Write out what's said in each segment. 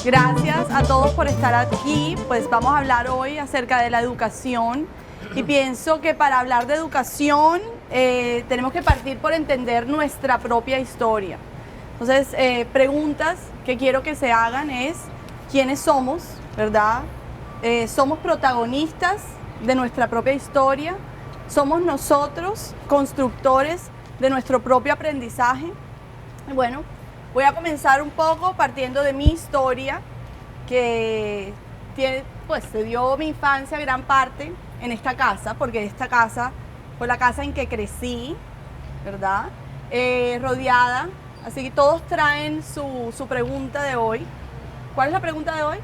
Gracias a todos por estar aquí. Pues vamos a hablar hoy acerca de la educación y pienso que para hablar de educación tenemos que partir por entender nuestra propia historia. Entonces, preguntas que quiero que se hagan es ¿quiénes somos? ¿Verdad? ¿Somos protagonistas de nuestra propia historia? ¿Somos nosotros constructores de nuestro propio aprendizaje? Y bueno, voy a comenzar un poco partiendo de mi historia, que tiene, pues se dio mi infancia gran parte en esta casa, porque esta casa fue la casa en que crecí, ¿verdad? Rodeada, así que todos traen su pregunta de hoy. ¿Cuál es la pregunta de hoy?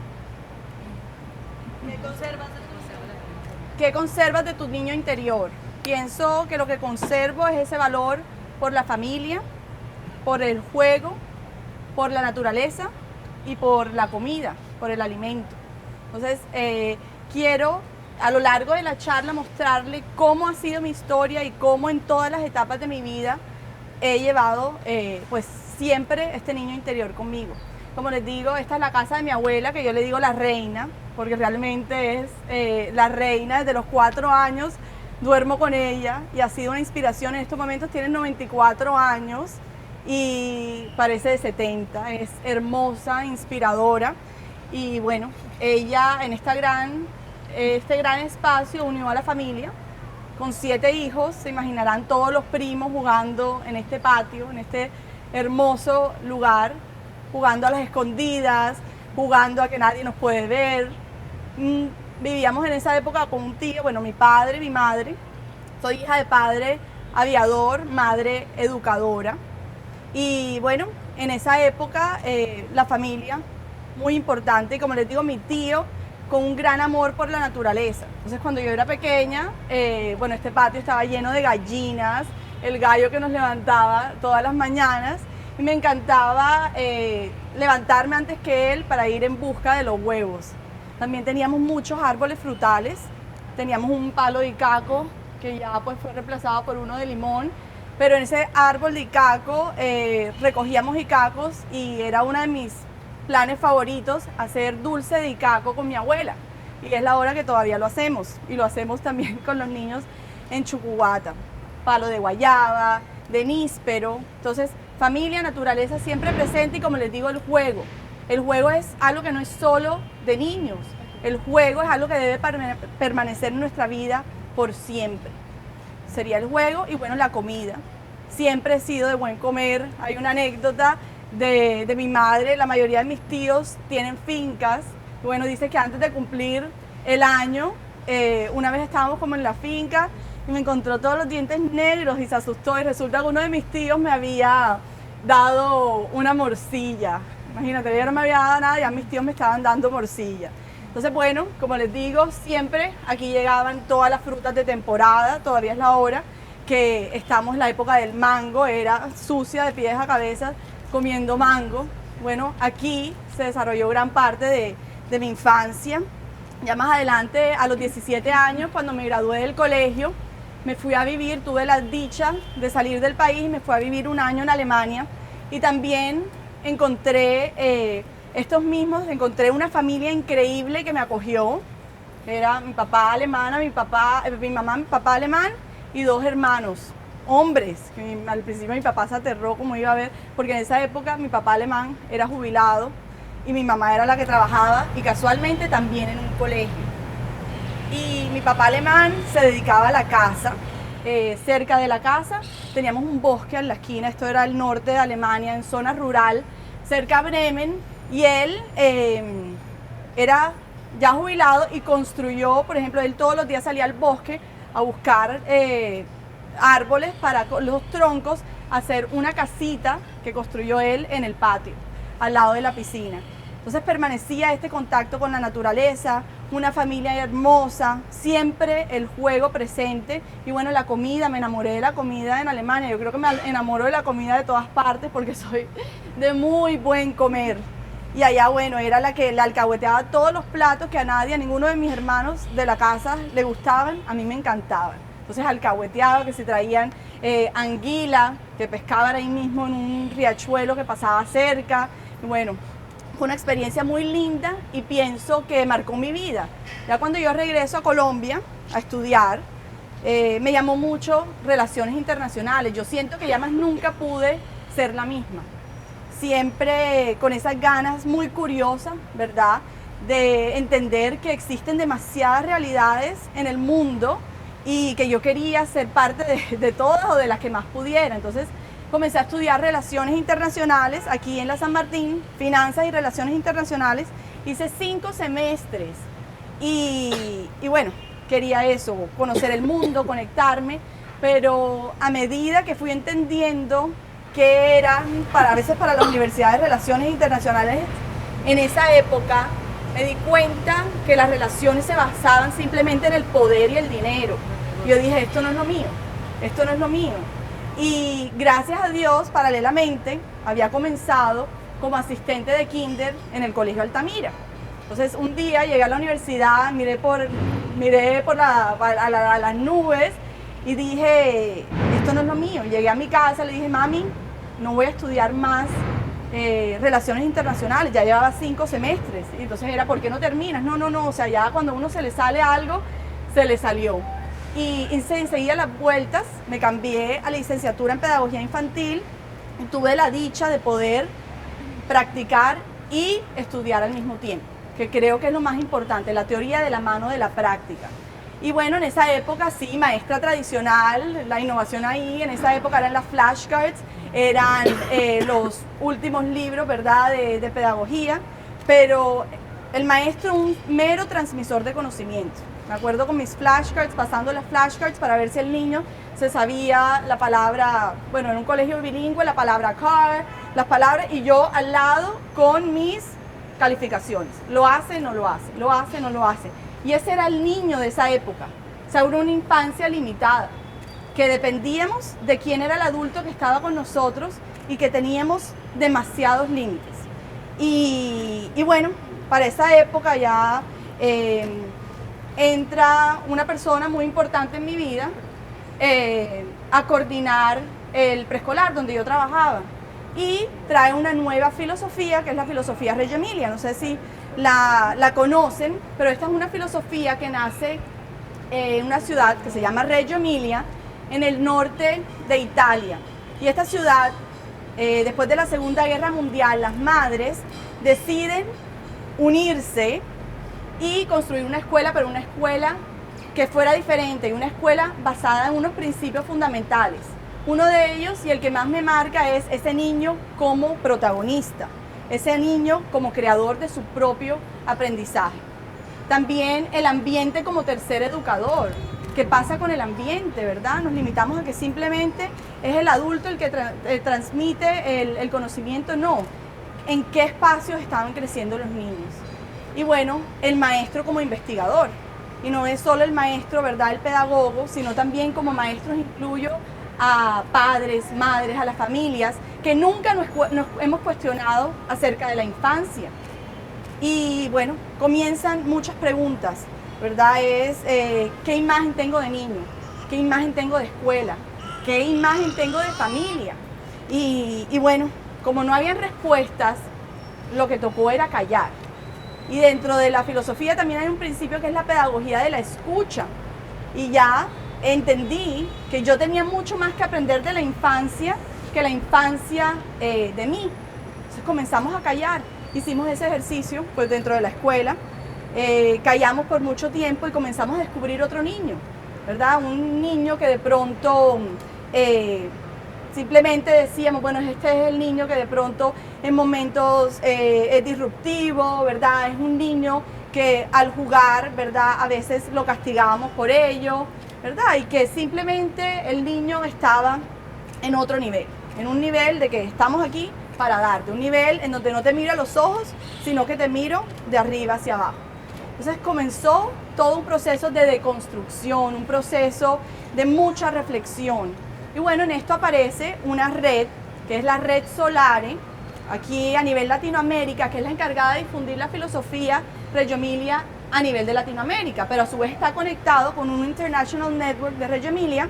¿Qué conservas de tu niño interior? Pienso que lo que conservo es ese valor por la familia, por el juego, por la naturaleza y por la comida, por el alimento. Entonces, quiero a lo largo de la charla mostrarle cómo ha sido mi historia y cómo en todas las etapas de mi vida he llevado pues siempre este niño interior conmigo. Como les digo, esta es la casa de mi abuela, que yo le digo la reina, porque realmente es la reina. Desde los 4 años duermo con ella y ha sido una inspiración. En estos momentos tiene 94 años y parece de 70, es hermosa, inspiradora. Y bueno, ella en este gran espacio unió a la familia con 7 hijos. Se imaginarán todos los primos jugando en este patio, en este hermoso lugar, jugando a las escondidas, jugando a que nadie nos puede ver. Vivíamos en esa época con un tío, bueno, mi padre y mi madre. Soy hija de padre aviador, madre educadora. Y bueno, en esa época la familia, muy importante, y como les digo, mi tío con un gran amor por la naturaleza. Entonces cuando yo era pequeña, bueno, este patio estaba lleno de gallinas, el gallo que nos levantaba todas las mañanas, y me encantaba levantarme antes que él para ir en busca de los huevos. También teníamos muchos árboles frutales, teníamos un palo de icaco que ya pues fue reemplazado por uno de limón, pero en ese árbol de icaco recogíamos icacos y era uno de mis planes favoritos hacer dulce de icaco con mi abuela, y es la hora que todavía lo hacemos, y lo hacemos también con los niños en Chucuata. Palo de guayaba, de níspero. Entonces, familia, naturaleza siempre presente, y como les digo, el juego. El juego es algo que no es solo de niños, el juego es algo que debe permanecer en nuestra vida por siempre. Sería el juego y bueno, la comida. Siempre he sido de buen comer. Hay una anécdota de mi madre, la mayoría de mis tíos tienen fincas. Bueno, dice que antes de cumplir el año, una vez estábamos como en la finca y me encontró todos los dientes negros y se asustó, y resulta que uno de mis tíos me había dado una morcilla. Imagínate, yo no me había dado nada, ya mis tíos me estaban dando morcilla. Entonces, bueno, como les digo, siempre aquí llegaban todas las frutas de temporada. Todavía es la hora que estamos en la época del mango, era sucia de pies a cabeza comiendo mango. Bueno, aquí se desarrolló gran parte de mi infancia. Ya más adelante, a los 17 años, cuando me gradué del colegio, me fui a vivir, tuve la dicha de salir del país y me fui a vivir un año en Alemania, y también encontré encontré una familia increíble que me acogió. Era mi papá alemán, mi mamá, mi papá alemán y 2 hermanos, hombres, que al principio mi papá se aterró como iba a ver, porque en esa época mi papá alemán era jubilado y mi mamá era la que trabajaba, y casualmente también en un colegio. Y mi papá alemán se dedicaba a la caza. Cerca de la casa teníamos un bosque en la esquina, esto era el norte de Alemania, en zona rural, cerca a Bremen, y él era ya jubilado y construyó, por ejemplo, él todos los días salía al bosque a buscar árboles para los troncos, hacer una casita que construyó él en el patio, al lado de la piscina. Entonces permanecía este contacto con la naturaleza, una familia hermosa, siempre el juego presente, y bueno, la comida, me enamoré de la comida en Alemania. Yo creo que me enamoro de la comida de todas partes porque soy de muy buen comer. Y allá, bueno, era la que le alcahueteaba todos los platos que a nadie, a ninguno de mis hermanos de la casa le gustaban, a mí me encantaban. Entonces alcahueteado, que se traían anguila, que pescaban ahí mismo en un riachuelo que pasaba cerca. Y bueno, fue una experiencia muy linda y pienso que marcó mi vida. Ya cuando yo regreso a Colombia a estudiar, me llamó mucho relaciones internacionales. Yo siento que ya más nunca pude ser la misma. Siempre con esas ganas muy curiosas, ¿verdad?, de entender que existen demasiadas realidades en el mundo y que yo quería ser parte de todas o de las que más pudiera. Entonces comencé a estudiar relaciones internacionales aquí en la San Martín, finanzas y relaciones internacionales. Hice 5 semestres y bueno, quería eso, conocer el mundo, conectarme, pero a medida que fui entendiendo que eran a veces para la Universidad de Relaciones Internacionales en esa época, me di cuenta que las relaciones se basaban simplemente en el poder y el dinero. Yo dije, esto no es lo mío, esto no es lo mío. Y gracias a Dios, paralelamente, había comenzado como asistente de kinder en el Colegio Altamira. Entonces un día llegué a la universidad, miré por las nubes y dije, esto no es lo mío. Llegué a mi casa, le dije, mami, no voy a estudiar más relaciones internacionales, ya llevaba 5 semestres. Y entonces era, ¿por qué no terminas? No, o sea, ya cuando uno se le sale algo, se le salió. Y hice enseguida las vueltas, me cambié a la licenciatura en pedagogía infantil y tuve la dicha de poder practicar y estudiar al mismo tiempo, que creo que es lo más importante, la teoría de la mano de la práctica. Y bueno, en esa época sí, maestra tradicional, la innovación ahí, en esa época eran las flashcards, eran los últimos libros, ¿verdad?, de pedagogía, pero el maestro un mero transmisor de conocimiento. Me acuerdo con mis flashcards, pasando las flashcards para ver si el niño se sabía la palabra, bueno, en un colegio bilingüe, la palabra car, las palabras, y yo al lado con mis calificaciones. Lo hace, no lo hace, lo hace, no lo hace. Y ese era el niño de esa época. O sea, era una infancia limitada, que dependíamos de quién era el adulto que estaba con nosotros y que teníamos demasiados límites. Y bueno, para esa época ya entra una persona muy importante en mi vida a coordinar el preescolar donde yo trabajaba y trae una nueva filosofía que es la filosofía Reggio Emilia. No sé si la conocen, pero esta es una filosofía que nace en una ciudad que se llama Reggio Emilia en el norte de Italia. Y esta ciudad, después de la Segunda Guerra Mundial, las madres deciden unirse y construir una escuela, pero una escuela que fuera diferente, una escuela basada en unos principios fundamentales. Uno de ellos, y el que más me marca, es ese niño como protagonista, ese niño como creador de su propio aprendizaje. También el ambiente como tercer educador. ¿Qué pasa con el ambiente, verdad? Nos limitamos a que simplemente es el adulto el que transmite el conocimiento. No, ¿en qué espacios estaban creciendo los niños? Y bueno, el maestro como investigador. Y no es solo el maestro, ¿verdad?, el pedagogo, sino también como maestros incluyo a padres, madres, a las familias, que nunca nos hemos cuestionado acerca de la infancia. Y bueno, comienzan muchas preguntas, ¿verdad? ¿Qué imagen tengo de niño? ¿Qué imagen tengo de escuela? ¿Qué imagen tengo de familia? Y bueno, como no habían respuestas, lo que tocó era callar. Y dentro de la filosofía también hay un principio que es la pedagogía de la escucha. Y ya entendí que yo tenía mucho más que aprender de la infancia que la infancia de mí. Entonces comenzamos a callar. Hicimos ese ejercicio pues dentro de la escuela. Callamos por mucho tiempo y comenzamos a descubrir otro niño, ¿verdad? Un niño que de pronto simplemente decíamos, bueno, este es el niño que de pronto en momentos es disruptivo, ¿verdad? Es un niño que al jugar, ¿verdad?, a veces lo castigábamos por ello, ¿verdad? Y que simplemente el niño estaba en otro nivel, en un nivel de que estamos aquí para darte, un nivel en donde no te miro a los ojos, sino que te miro de arriba hacia abajo. Entonces comenzó todo un proceso de deconstrucción, un proceso de mucha reflexión. Y bueno, en esto aparece una red, que es la Red Solare, aquí a nivel Latinoamérica, que es la encargada de difundir la filosofía Reggio Emilia a nivel de Latinoamérica, pero a su vez está conectado con un International Network de Reggio Emilia,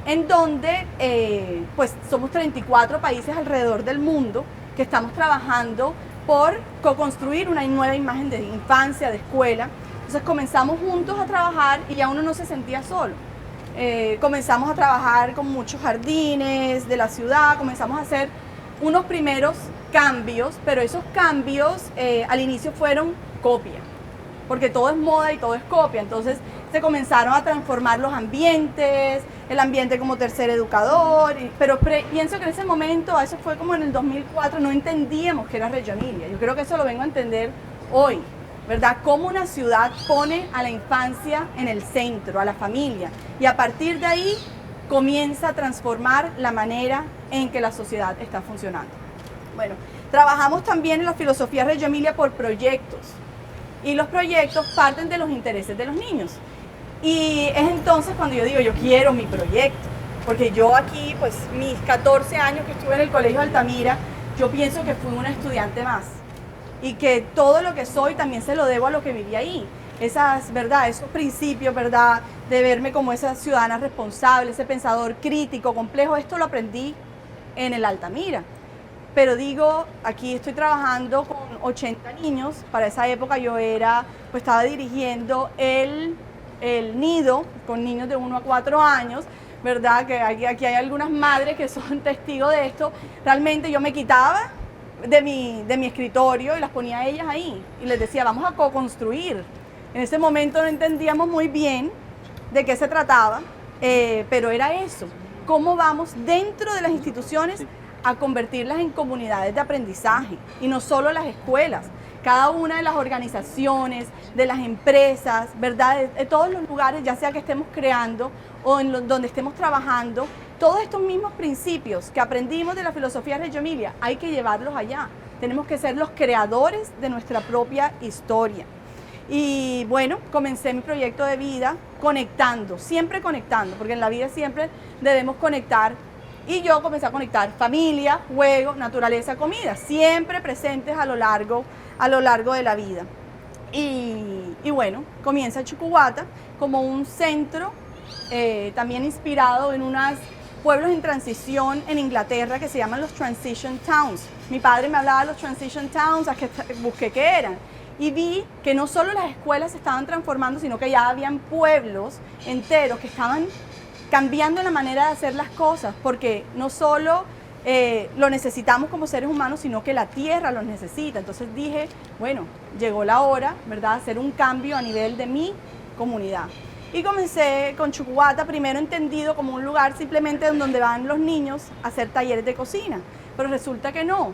en donde pues somos 34 países alrededor del mundo que estamos trabajando por co-construir una nueva imagen de infancia, de escuela. Entonces comenzamos juntos a trabajar y ya uno no se sentía solo. Comenzamos a trabajar con muchos jardines de la ciudad, comenzamos a hacer unos primeros cambios, pero esos cambios al inicio fueron copia, porque todo es moda y todo es copia. Entonces se comenzaron a transformar los ambientes, el ambiente como tercer educador, pero pienso que en ese momento, eso fue como en el 2004, no entendíamos que era Reggio Emilia. Yo creo que eso lo vengo a entender hoy, ¿verdad? Cómo una ciudad pone a la infancia en el centro, a la familia, y a partir de ahí comienza a transformar la manera en que la sociedad está funcionando. Bueno, trabajamos también en la filosofía Reggio Emilia por proyectos, y los proyectos parten de los intereses de los niños. Y es entonces cuando yo digo, yo quiero mi proyecto, porque yo aquí, pues mis 14 años que estuve en el Colegio Altamira, yo pienso que fui una estudiante más, y que todo lo que soy también se lo debo a lo que viví ahí. Esas, ¿verdad? Esos principios, ¿verdad? De verme como esa ciudadana responsable, ese pensador crítico, complejo, esto lo aprendí en el Altamira. Pero digo, aquí estoy trabajando con 80 niños. Para esa época yo pues estaba dirigiendo el nido con niños de 1 a 4 años, ¿verdad? Que aquí hay algunas madres que son testigos de esto. Realmente yo me quitaba de mi escritorio y las ponía a ellas ahí y les decía, vamos a co-construir. En ese momento no entendíamos muy bien de qué se trataba, pero era eso. ¿Cómo vamos dentro de las instituciones a convertirlas en comunidades de aprendizaje? Y no solo las escuelas, cada una de las organizaciones, de las empresas, ¿verdad? De todos los lugares, ya sea que estemos creando o donde estemos trabajando, todos estos mismos principios que aprendimos de la filosofía Reggio Emilia, hay que llevarlos allá. Tenemos que ser los creadores de nuestra propia historia. Y bueno, comencé mi proyecto de vida conectando, siempre conectando, porque en la vida siempre debemos conectar. Y yo comencé a conectar familia, juego, naturaleza, comida, siempre presentes a lo largo de la vida. Y bueno, comienza Chucuata como un centro también inspirado en unos pueblos en transición en Inglaterra que se llaman los Transition Towns. Mi padre me hablaba de los Transition Towns, busqué qué eran. Y vi que no solo las escuelas se estaban transformando, sino que ya habían pueblos enteros que estaban cambiando la manera de hacer las cosas, porque no solo lo necesitamos como seres humanos, sino que la tierra lo necesita. Entonces dije, bueno, llegó la hora, ¿verdad?, de hacer un cambio a nivel de mi comunidad. Y comencé con Chucuata, primero entendido como un lugar simplemente donde van los niños a hacer talleres de cocina, pero resulta que no.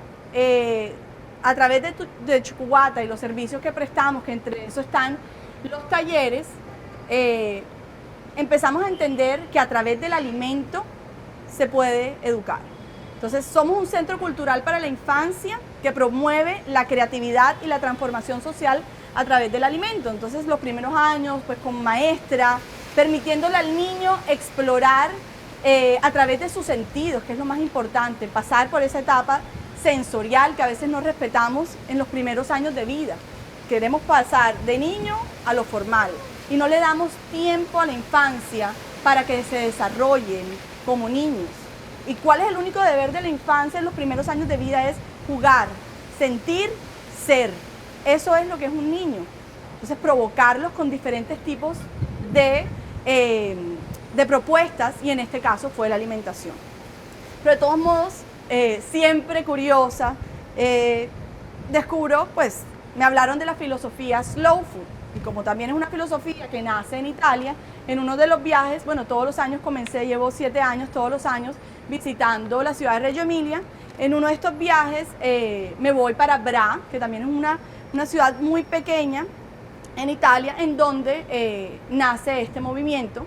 A través de Chucuata y los servicios que prestamos, que entre eso están los talleres, empezamos a entender que a través del alimento se puede educar. Entonces somos un centro cultural para la infancia que promueve la creatividad y la transformación social a través del alimento. Entonces los primeros años pues con maestra, permitiéndole al niño explorar a través de sus sentidos, que es lo más importante, pasar por esa etapa sensorial que a veces no respetamos en los primeros años de vida. Queremos pasar de niño a lo formal y no le damos tiempo a la infancia para que se desarrollen como niños. ¿Y cuál es el único deber de la infancia en los primeros años de vida? Es jugar, sentir, ser. Eso es lo que es un niño. Entonces provocarlos con diferentes tipos de propuestas, y en este caso fue la alimentación. Pero de todos modos, siempre curiosa, descubro, pues me hablaron de la filosofía Slow Food, y como también es una filosofía que nace en Italia, en uno de los viajes, bueno, todos los años comencé, llevo 7 años, todos los años visitando la ciudad de Reggio Emilia. En uno de estos viajes me voy para Bra, que también es una ciudad muy pequeña en Italia, en donde nace este movimiento.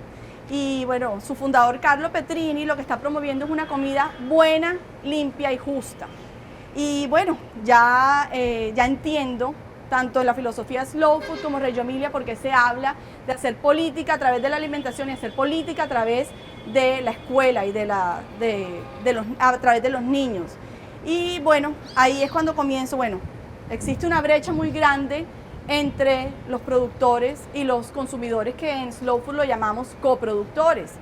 Y bueno, su fundador Carlo Petrini lo que está promoviendo es una comida buena, limpia y justa. Y bueno, ya entiendo tanto la filosofía Slow Food como Reggio Emilia, porque se habla de hacer política a través de la alimentación y hacer política a través de la escuela y a través de los niños. Y bueno, ahí es cuando comienzo, bueno, existe una brecha muy grande entre los productores y los consumidores, que en Slow Food lo llamamos coproductores.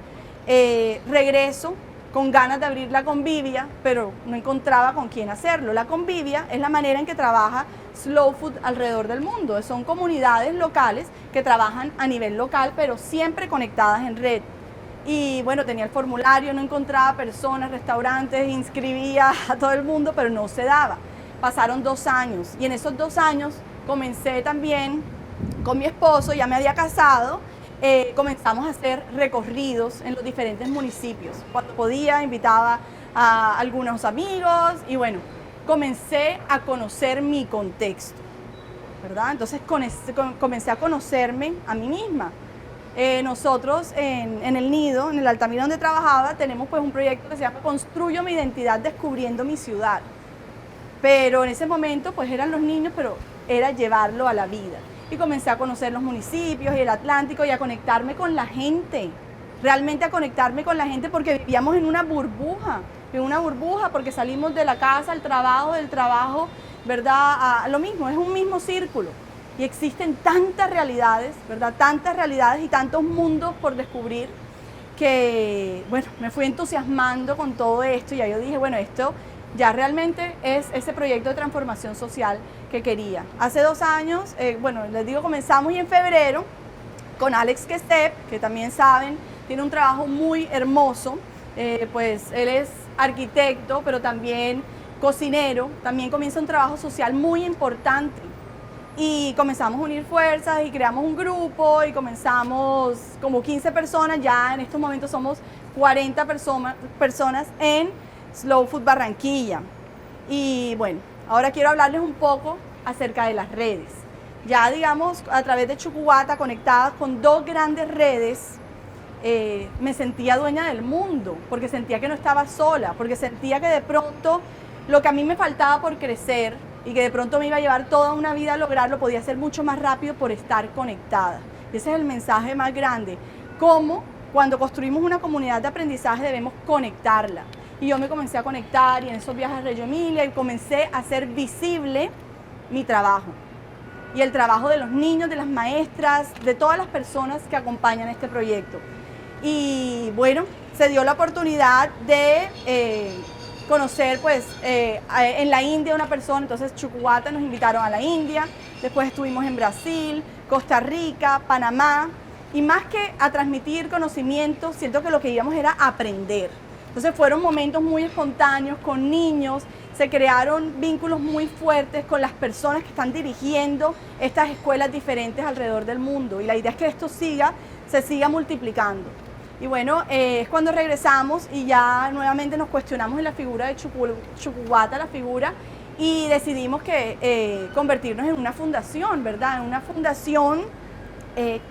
Regreso con ganas de abrir la Convivia, pero no encontraba con quién hacerlo. La Convivia es la manera en que trabaja Slow Food alrededor del mundo. Son comunidades locales que trabajan a nivel local, pero siempre conectadas en red. Y bueno, tenía el formulario, no encontraba personas, restaurantes, inscribía a todo el mundo, pero no se daba. Pasaron 2 años y en esos 2 años comencé también con mi esposo, ya me había casado. Comenzamos a hacer recorridos en los diferentes municipios. Cuando podía, invitaba a algunos amigos y bueno, comencé a conocer mi contexto, ¿verdad? Entonces comencé a conocerme a mí misma. Nosotros en el Nido, en el Altamira donde trabajaba, tenemos pues un proyecto que se llama Construyo mi identidad descubriendo mi ciudad. Pero en ese momento pues eran los niños, pero era llevarlo a la vida. Y comencé a conocer los municipios y el Atlántico y a conectarme con la gente, realmente a conectarme con la gente, porque vivíamos en una burbuja porque salimos de la casa al trabajo, del trabajo, ¿verdad? Lo mismo, es un mismo círculo. Y existen tantas realidades, ¿verdad? Tantas realidades y tantos mundos por descubrir que, bueno, me fui entusiasmando con todo esto y ya yo dije, bueno, esto ya realmente es ese proyecto de transformación social que quería. Hace 2 años, bueno, les digo, comenzamos y en febrero con Alex Questep, que también saben, tiene un trabajo muy hermoso, pues él es arquitecto, pero también cocinero, también comienza un trabajo social muy importante. Y comenzamos a unir fuerzas y creamos un grupo y comenzamos como 15 personas, ya en estos momentos somos 40 personas en Slow Food Barranquilla. Y bueno, ahora quiero hablarles un poco acerca de las redes. Ya digamos, a través de Chucuata, conectadas con 2 grandes redes, me sentía dueña del mundo, porque sentía que no estaba sola, porque sentía que de pronto lo que a mí me faltaba por crecer y que de pronto me iba a llevar toda una vida a lograrlo, podía ser mucho más rápido por estar conectada. Ese es el mensaje más grande. Cómo cuando construimos una comunidad de aprendizaje debemos conectarla. Y yo me comencé a conectar y en esos viajes a Reggio Emilia y comencé a hacer visible mi trabajo. Y el trabajo de los niños, de las maestras, de todas las personas que acompañan este proyecto. Y bueno, se dio la oportunidad de conocer pues en la India una persona, entonces Chucuata nos invitaron a la India, después estuvimos en Brasil, Costa Rica, Panamá, y más que a transmitir conocimiento, siento que lo que íbamos era aprender. Entonces fueron momentos muy espontáneos con niños, se crearon vínculos muy fuertes con las personas que están dirigiendo estas escuelas diferentes alrededor del mundo y la idea es que esto se siga multiplicando. Y bueno, es cuando regresamos y ya nuevamente nos cuestionamos en la figura de Chucuata, la figura, y decidimos que convertirnos en una fundación, ¿verdad? En una fundación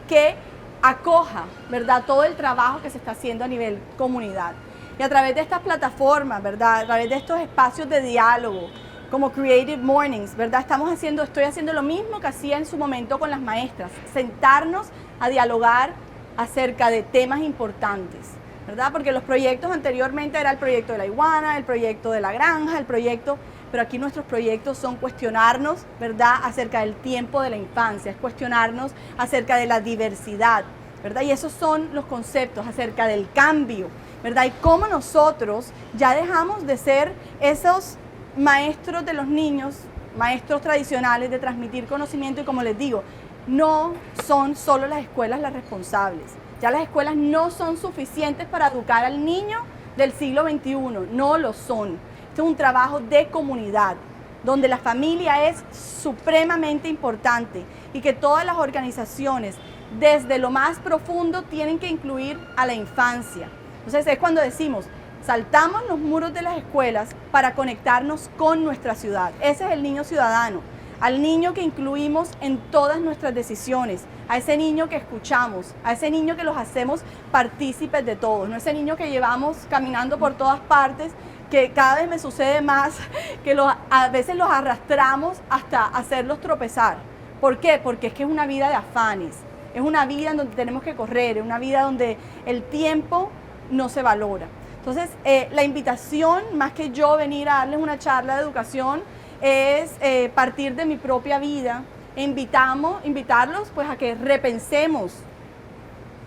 que acoja, ¿verdad? Todo el trabajo que se está haciendo a nivel comunidad. Y a través de estas plataformas, ¿verdad? A través de estos espacios de diálogo, como Creative Mornings, ¿verdad? Estoy haciendo lo mismo que hacía en su momento con las maestras, sentarnos a dialogar acerca de temas importantes, ¿verdad? Porque los proyectos anteriormente era el proyecto de la iguana, el proyecto de la granja, pero aquí nuestros proyectos son cuestionarnos, ¿verdad? Acerca del tiempo de la infancia, es cuestionarnos acerca de la diversidad, ¿verdad? Y esos son los conceptos acerca del cambio, ¿verdad? Y cómo nosotros ya dejamos de ser esos maestros de los niños, maestros tradicionales de transmitir conocimiento y como les digo, no son solo las escuelas las responsables. Ya las escuelas no son suficientes para educar al niño del siglo XXI, no lo son. Este es un trabajo de comunidad, donde la familia es supremamente importante y que todas las organizaciones, desde lo más profundo, tienen que incluir a la infancia. Entonces es cuando decimos, saltamos los muros de las escuelas para conectarnos con nuestra ciudad. Ese es el niño ciudadano. Al niño que incluimos en todas nuestras decisiones, a ese niño que escuchamos, a ese niño que los hacemos partícipes de todos, no ese niño que llevamos caminando por todas partes, que cada vez me sucede más, que a veces los arrastramos hasta hacerlos tropezar. ¿Por qué? Porque es que es una vida de afanes, es una vida en donde tenemos que correr, es una vida donde el tiempo no se valora. Entonces, la invitación, más que yo venir a darles una charla de educación, es partir de mi propia vida, invitarlos pues a que repensemos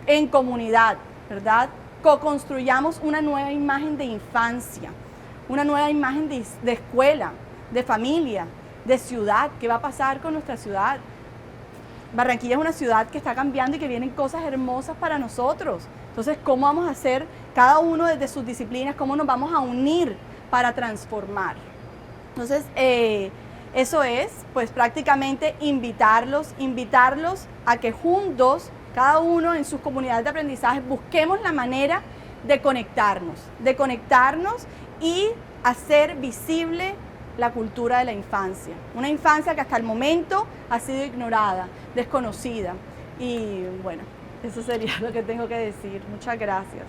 en comunidad, ¿verdad? Co-construyamos una nueva imagen de infancia, una nueva imagen de escuela, de familia, de ciudad. ¿Qué va a pasar con nuestra ciudad? Barranquilla es una ciudad que está cambiando y que vienen cosas hermosas para nosotros. Entonces, ¿cómo vamos a hacer cada uno desde sus disciplinas? ¿Cómo nos vamos a unir para transformar? Entonces, eso es, pues prácticamente invitarlos a que juntos, cada uno en sus comunidades de aprendizaje, busquemos la manera de conectarnos y hacer visible la cultura de la infancia. Una infancia que hasta el momento ha sido ignorada, desconocida. Y bueno, eso sería lo que tengo que decir. Muchas gracias.